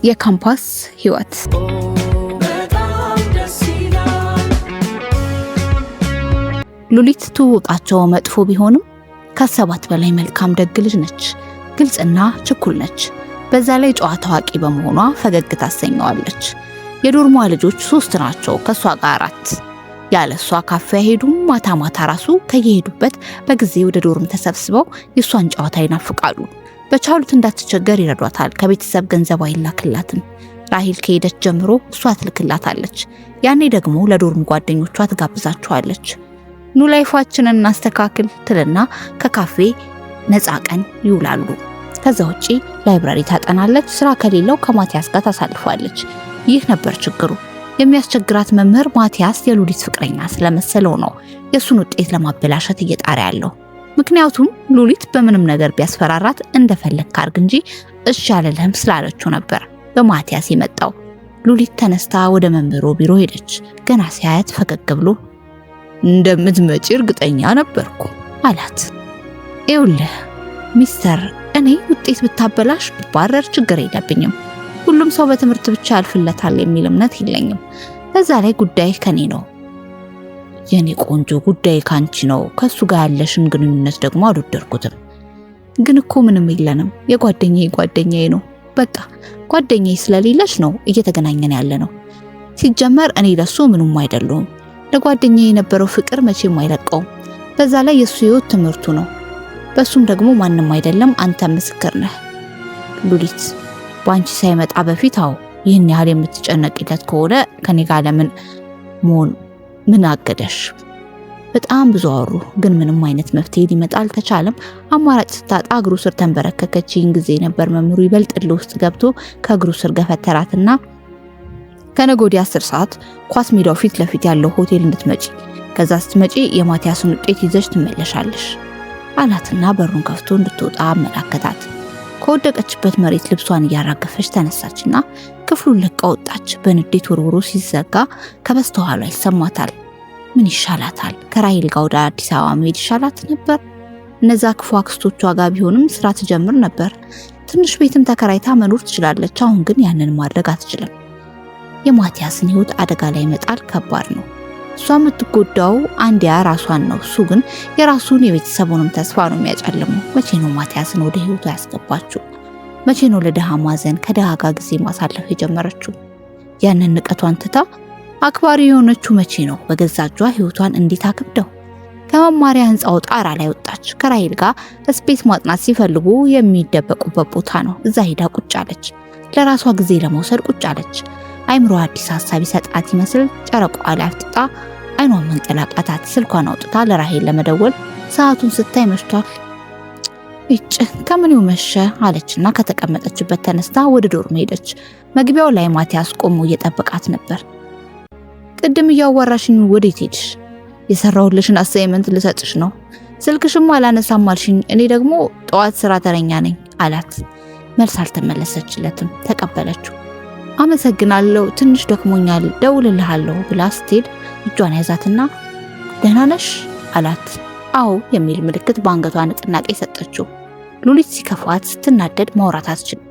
የካምፓስ ህይወት ሉሊት ትውቃቸው መጥፎ ቢሆንም ከሰባት በላይ መልካም ደግ ልጅ ነች። ግልጽና ችኩል ነች። በዛ ላይ ጨዋታ ታዋቂ በመሆኗ ፈገግ ታሰኘዋለች። የዶርሟ ልጆች 3 ናቸው፣ ከሷ ጋር 4። ያለሷ ካፌ አይሄዱም። ማታ ማታ ራሱ ከየሄዱበት በጊዜ ወደ ዶርም ተሰብስበው የሷን ጨዋታ ይናፍቃሉ። በቻሉት እንዳትቸገር ይረዷታል። ከቤተሰብ ገንዘብ አይላክላትም። ራሂል ከሄደች ጀምሮ እሷ ትልክላታለች። ያኔ ደግሞ ለዶርም ጓደኞቿ ትጋብዛቸዋለች። ኑ ላይፋችንን እናስተካክል ትልና ከካፌ ነፃ ቀን ይውላሉ። ከዛ ውጪ ላይብራሪ ታጠናለች። ስራ ከሌለው ከማቲያስ ጋር ታሳልፋለች። ይህ ነበር ችግሩ። የሚያስቸግራት መምህር ማቲያስ የሉሊት ፍቅረኛ ስለመሰለው ነው የሱን ውጤት ለማበላሸት እየጣረ ያለው። ምክንያቱም ሉሊት በምንም ነገር ቢያስፈራራት እንደፈለክ አርግ እንጂ እሺ አልልህም ስላለችው ነበር በማቲያስ የመጣው። ሉሊት ተነስታ ወደ መምህሩ ቢሮ ሄደች። ገና ሲያያት ፈገግ ብሎ እንደምትመጪ እርግጠኛ ነበርኩ አላት። ይኸውልህ ሚስተር፣ እኔ ውጤት ብታበላሽ ብባረር ችግር የለብኝም። ሁሉም ሰው በትምህርት ብቻ ያልፍለታል የሚል እምነት የለኝም። በዛ ላይ ጉዳይ ከኔ ነው። የኔ ቆንጆ ጉዳይ ካንቺ ነው። ከሱ ጋር ያለሽን ግንኙነት ደግሞ አልወደድኩትም። ግን እኮ ምንም የለንም። ጓደኛዬ ነው። በቃ ጓደኛዬ ስለሌለሽ ነው እየተገናኘን ያለ ነው። ሲጀመር እኔ ለሱ ምንም አይደለሁም። ለጓደኛዬ የነበረው ፍቅር መቼም አይለቀውም። በዛ ላይ የሱ ህይወት ትምህርቱ ነው። በሱም ደግሞ ማንም አይደለም፣ አንተ ምስክር ነህ። ሉሊት ባንቺ ሳይመጣ በፊት ይህን ያህል የምትጨነቂለት ከሆነ ከኔ ጋር ለምን ምን አገደሽ? በጣም ብዙ አወሩ፣ ግን ምንም አይነት መፍትሄ ሊመጣ አልተቻለም። አማራጭ ስታጣ እግሩ ስር ተንበረከከች። ይህን ጊዜ ነበር መምህሩ ይበልጥ ውስጥ ገብቶ ከእግሩ ስር ገፈተራትና ከነገ ወዲያ 10 ሰዓት ኳስ ሜዳው ፊት ለፊት ያለው ሆቴል እንድትመጪ፣ ከዛ ስትመጪ የማቲያስን ውጤት ይዘሽ ትመለሻለሽ አላትና በሩን ከፍቶ እንድትወጣ አመላከታት። ከወደቀችበት መሬት ልብሷን እያራገፈች ተነሳችና ክፍሉን ለቃ ወጣች። በንዴት ወርውሮ ሲዘጋ ከበስተኋላ ይሰማታል። ምን ይሻላታል? ከራሂል ጋር ወደ አዲስ አበባ መሄድ ይሻላት ነበር። እነዛ ክፉ አክስቶቿ ጋር ቢሆንም ስራ ትጀምር ነበር። ትንሽ ቤትም ተከራይታ መኖር ትችላለች። አሁን ግን ያንን ማድረግ አትችልም። የማቲያስን ህይወት አደጋ ላይ መጣል ከባድ ነው። እሷ የምትጎዳው አንዲያ ራሷን ነው። እሱ ግን የራሱን የቤተሰቡንም ተስፋ ነው የሚያጨልመው። መቼ ነው ማቲያስን ወደ ህይወቱ ያስገባችው? መቼ ነው ለደሃ ማዘን ከደሃ ጋር ጊዜ ማሳለፍ የጀመረችው? ያንን ንቀቷን ትታ አክባሪ የሆነችው መቼ ነው? በገዛ እጇ ህይወቷን እንዴት አክብደው። ከመማሪያ ህንጻው ጣራ ላይ ወጣች። ከራሂል ጋር ስፔስ ማጥናት ሲፈልጉ የሚደበቁበት ቦታ ነው። እዛ ሄዳ ቁጭ አለች። ለራሷ ጊዜ ለመውሰድ ቁጭ አለች። አይምሮ አዲስ ሐሳብ ይሰጣት ይመስል ጨረቋ ላይ አፍጥጣ አይኗን መንቀላቃታት። ስልኳን አውጥታ ለራሂል ለመደወል ሰዓቱን ስታይ መሽቷል። እጭ ከምንው መሸ አለችና ከተቀመጠችበት ተነስታ ወደ ዶርም ሄደች። መግቢያው ላይ ማቲያስ ቆሞ እየጠበቃት ነበር። ቅድም እያወራሽኝ ወዴት ሄድሽ? የሰራሁልሽን አሳይመንት ልሰጥሽ ነው። ስልክሽም አላነሳም አልሽኝ። እኔ ደግሞ ጠዋት ስራ ተረኛ ነኝ አላት። መልስ አልተመለሰችለትም። ተቀበለችው። አመሰግናለሁ፣ ትንሽ ደክሞኛል፣ ደውልልሃለሁ ብላ ስትሄድ እጇን ያዛትና ደህና ነሽ አላት። አዎ የሚል ምልክት በአንገቷ ንቅናቄ ሰጠችው። ሉሊት ሲከፋት ስትናደድ ማውራት አትችልም።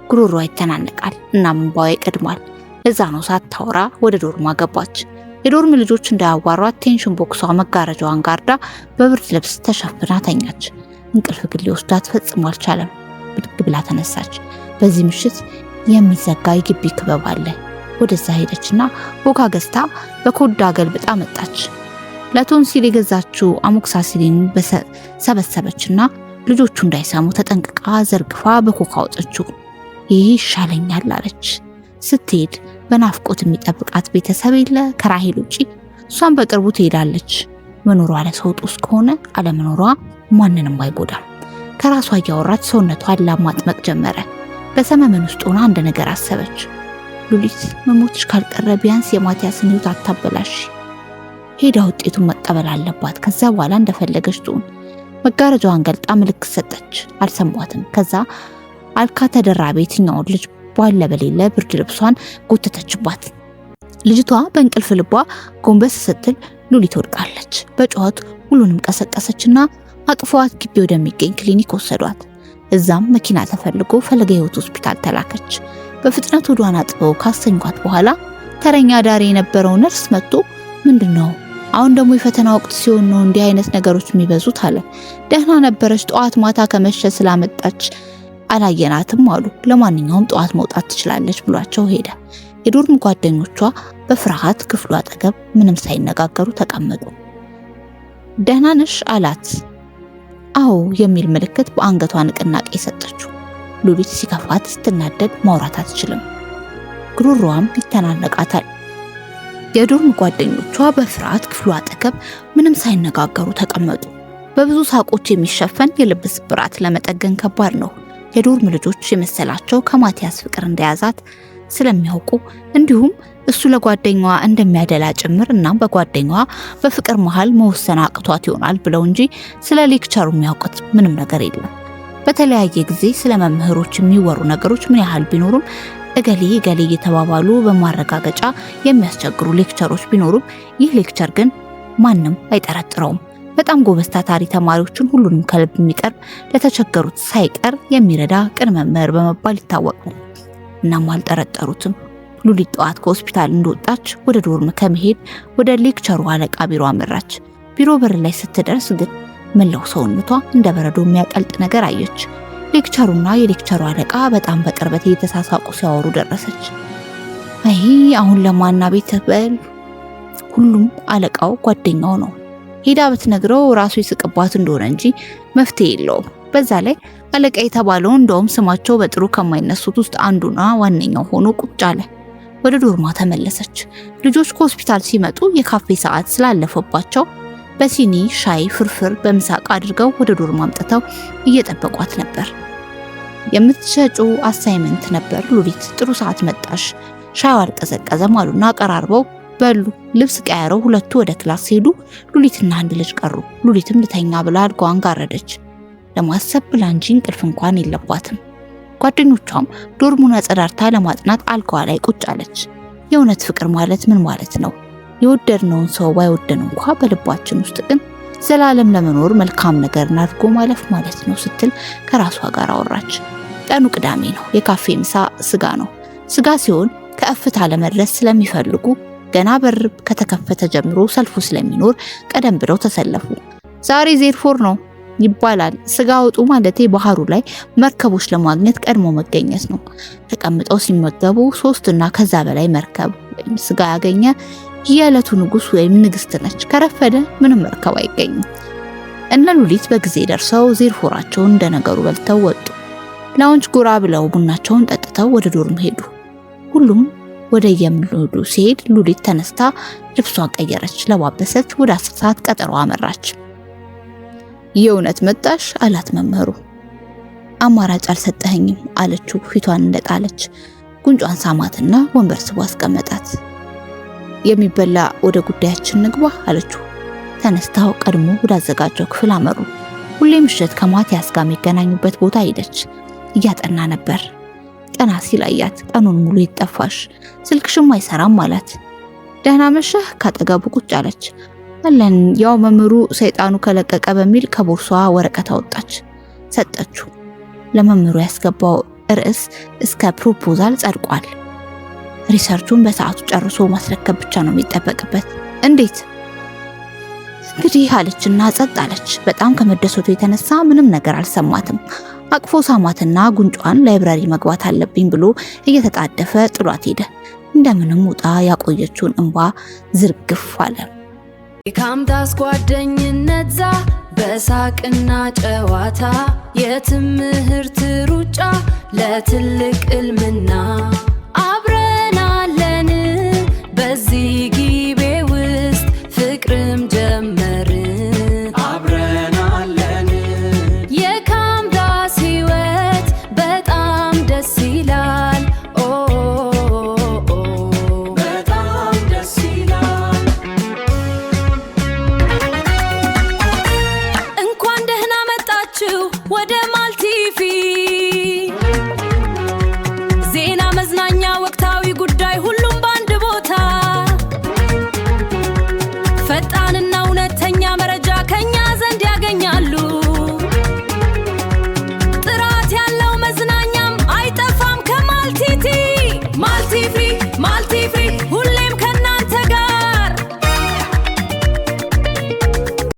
ጉሮሯ ይተናነቃል እና እንባዋ ይቀድማል። እዛ ነው ሳታወራ ወደ ዶርሟ ገባች። የዶርም ልጆች እንዳያዋሯት ቴንሽን ቦክሷ መጋረጃዋን ጋርዳ በብርድ ልብስ ተሸፍና ተኛች። እንቅልፍ ግን ሊወስዳት ፈጽሞ አልቻለም። ብድግ ብላ ተነሳች። በዚህ ምሽት የሚዘጋ የግቢ ክበብ አለ። ወደዛ ሄደችና ቦካ ገዝታ በኮዳ ገልብጣ መጣች። ለቶንሲል የገዛችው አሞክሳሲሊን ሰበሰበችና ልጆቹ እንዳይሰሙ ተጠንቅቃ ዘርግፋ በኮካ ወጣችው። ይህ ይሻለኛል አለች። ስትሄድ በናፍቆት የሚጠብቃት ቤተሰብ የለ ከራሂል ውጪ። እሷን በቅርቡ ትሄዳለች። መኖሯ ለሰው ጦስ ከሆነ አለመኖሯ ማንንም አይጎዳም። ከራሷ እያወራች ሰውነቷን ላማጥመቅ ጀመረ። በሰመመን ውስጥ ሆና አንድ ነገር አሰበች። ሉሊት መሞትሽ ካልቀረ ቢያንስ የማቲያስን ህይወት አታበላሽ። ሄዳ ውጤቱን መቀበል አለባት። ከዛ በኋላ እንደፈለገች ትሁን። መጋረጃዋን ገልጣ ምልክት ሰጠች። አልሰሟትም። ከዛ አልካ ተደራቢ የትኛውን ልጅ ባለ በሌለ ብርድ ልብሷን ጎተተችባት። ልጅቷ በእንቅልፍ ልቧ ጎንበስ ስትል ሉሊት ወድቃለች። በጩኸት ሁሉንም ቀሰቀሰችና አቅፏት ግቢ ወደሚገኝ ክሊኒክ ወሰዷት። እዛም መኪና ተፈልጎ ፈለገ ህይወት ሆስፒታል ተላከች። በፍጥነት ወዷን አጥበው ካስተኛት በኋላ ተረኛ ዳሪ የነበረው ነርስ መጥቶ ምንድነው አሁን ደግሞ የፈተና ወቅት ሲሆን ነው እንዲህ አይነት ነገሮች የሚበዙት አለ። ደህና ነበረች፣ ጠዋት ማታ ከመሸ ስላመጣች አላየናትም አሉ። ለማንኛውም ጠዋት መውጣት ትችላለች ብሏቸው ሄደ። የዶርም ጓደኞቿ በፍርሃት ክፍሉ አጠገብ ምንም ሳይነጋገሩ ተቀመጡ። ደህና ነሽ አላት። አዎ የሚል ምልክት በአንገቷ ንቅናቄ ሰጠችው። ሉሊት ሲከፋት ስትናደድ ማውራት አትችልም። ጉሮሮዋም ይተናነቃታል። የዶርም ጓደኞቿ በፍርሃት ክፍሉ አጠገብ ምንም ሳይነጋገሩ ተቀመጡ። በብዙ ሳቆች የሚሸፈን የልብ ስብራት ለመጠገን ከባድ ነው። የዶርም ልጆች የመሰላቸው ከማቲያስ ፍቅር እንደያዛት ስለሚያውቁ እንዲሁም እሱ ለጓደኛዋ እንደሚያደላ ጭምር እና በጓደኛዋ በፍቅር መሃል መወሰን አቅቷት ይሆናል ብለው እንጂ ስለ ሌክቸሩ የሚያውቁት ምንም ነገር የለም። በተለያየ ጊዜ ስለ መምህሮች የሚወሩ ነገሮች ምን ያህል ቢኖሩም እገሌ እየተባባሉ በማረጋገጫ የሚያስቸግሩ ሌክቸሮች ቢኖሩም ይህ ሌክቸር ግን ማንም አይጠረጥረውም። በጣም ጎበዝ ታታሪ ተማሪዎችን ሁሉንም ከልብ የሚቀርብ ለተቸገሩት ሳይቀር የሚረዳ ቅን መምህር በመባል ይታወቃል። እናም አልጠረጠሩትም። ሉሊት ጠዋት ከሆስፒታል እንደወጣች ወደ ዶርም ከመሄድ ወደ ሌክቸሩ አለቃ ቢሮ አመራች። ቢሮ በር ላይ ስትደርስ ግን መላው ሰውነቷ እንደ በረዶ የሚያቀልጥ ነገር አየች። ሌክቸሩና የሌክቸሩ አለቃ በጣም በቅርበት እየተሳሳቁ ሲያወሩ ደረሰች። አይ አሁን ለማና ቤት በል ሁሉም አለቃው ጓደኛው ነው። ሄዳ ብትነግረው ራሱ ይስቅባት እንደሆነ እንጂ መፍትሄ የለውም። በዛ ላይ አለቃ የተባለው እንደውም ስማቸው በጥሩ ከማይነሱት ውስጥ አንዱና ዋነኛው ሆኖ ቁጭ አለ። ወደ ዶርማ ተመለሰች። ልጆች ከሆስፒታል ሲመጡ የካፌ ሰዓት ስላለፈባቸው በሲኒ ሻይ ፍርፍር በምሳቅ አድርገው ወደ ዶርማ አምጥተው እየጠበቋት ነበር። የምትሸጪው አሳይመንት ነበር ሉሊት፣ ጥሩ ሰዓት መጣሽ፣ ሻዩ አልቀዘቀዘም አሉና ቀራርበው በሉ። ልብስ ቀያረው ሁለቱ ወደ ክላስ ሄዱ። ሉሊትና አንድ ልጅ ቀሩ። ሉሊትም ልተኛ ብላ አልጋዋን ጋረደች። ለማሰብ ብላ እንጂ እንቅልፍ እንኳን የለባትም። ጓደኞቿም ዶርሙን አጸዳርታ ለማጥናት አልጋዋ ላይ ቁጭ አለች። የእውነት ፍቅር ማለት ምን ማለት ነው? የወደድነውን ሰው ባይወደን እንኳን በልባችን ውስጥ ግን ዘላለም ለመኖር መልካም ነገርን አድርጎ ማለፍ ማለት ነው ስትል ከራሷ ጋር አወራች። ቀኑ ቅዳሜ ነው። የካፌ ምሳ ስጋ ነው። ስጋ ሲሆን ከእፍታ ለመድረስ ስለሚፈልጉ ገና በር ከተከፈተ ጀምሮ ሰልፉ ስለሚኖር ቀደም ብለው ተሰለፉ። ዛሬ ዜርፎር ነው ይባላል። ስጋ ወጡ ማለቴ ባህሩ ላይ መርከቦች ለማግኘት ቀድሞ መገኘት ነው። ተቀምጠው ሲመገቡ 3 እና ከዛ በላይ መርከብ ወይም ስጋ ያገኘ የዕለቱ ንጉስ ወይም ንግስት ነች። ከረፈደ ምንም መርከብ አይገኝም። እነ ሉሊት በጊዜ ደርሰው ዜርፎራቸውን እንደነገሩ በልተው ወጡ። ላውንጅ ጎራ ብለው ቡናቸውን ጠጥተው ወደ ዶርም ሄዱ። ሁሉም ወደ የምሉዱ ሲሄድ ሉሊት ተነስታ ልብሷን ቀየረች፣ ለባበሰች። ወደ 10 ሰዓት ቀጠሮ አመራች። የእውነት መጣሽ አላት መምህሩ። አማራጭ አልሰጠኸኝም አለችው ፊቷን እንደጣለች። ጉንጯን ሳማትና ወንበር ስቦ አስቀመጣት። የሚበላ ወደ ጉዳያችን ንግባ አለችው። ተነስታው ቀድሞ ወደ አዘጋጀው ክፍል አመሩ። ሁሌ ምሽት ከማቲያስ ጋር የሚገናኙበት ቦታ ሄደች። እያጠና ነበር። ቀና ሲል አያት። ቀኑን ሙሉ ይጠፋሽ፣ ስልክሽም አይሰራም አላት። ደህና መሸህ ካጠገቡ ቁጭ አለች። አለን ያው መምህሩ ሰይጣኑ ከለቀቀ በሚል ከቦርሷ ወረቀት አወጣች፣ ሰጠችው። ለመምህሩ ያስገባው ርዕስ እስከ ፕሮፖዛል ጸድቋል። ሪሰርቹን በሰዓቱ ጨርሶ ማስረከብ ብቻ ነው የሚጠበቅበት። እንዴት እንግዲህ አለችና ጸጥ አለች። በጣም ከመደሰቱ የተነሳ ምንም ነገር አልሰማትም። አቅፎ ሳማትና ጉንጯን ላይብራሪ መግባት አለብኝ ብሎ እየተጣደፈ ጥሏት ሄደ። እንደምንም ውጣ ያቆየችውን እንባ ዝርግፍ አለ። የካምታስ ጓደኝነት ዛ በሳቅና ጨዋታ የትምህርት ሩጫ ለትልቅ እልምና አብረናለን በዚህ ጊቤ ውስጥ ፍቅርም ጀመርን አብረናለን። የካምታስ ሕይወት በጣም ደስ ይላል። በጣም ደስ ይላል። እንኳን ደህና መጣችሁ ወደ ማልቲቪ ዜና ማልቲ ፍሬሽ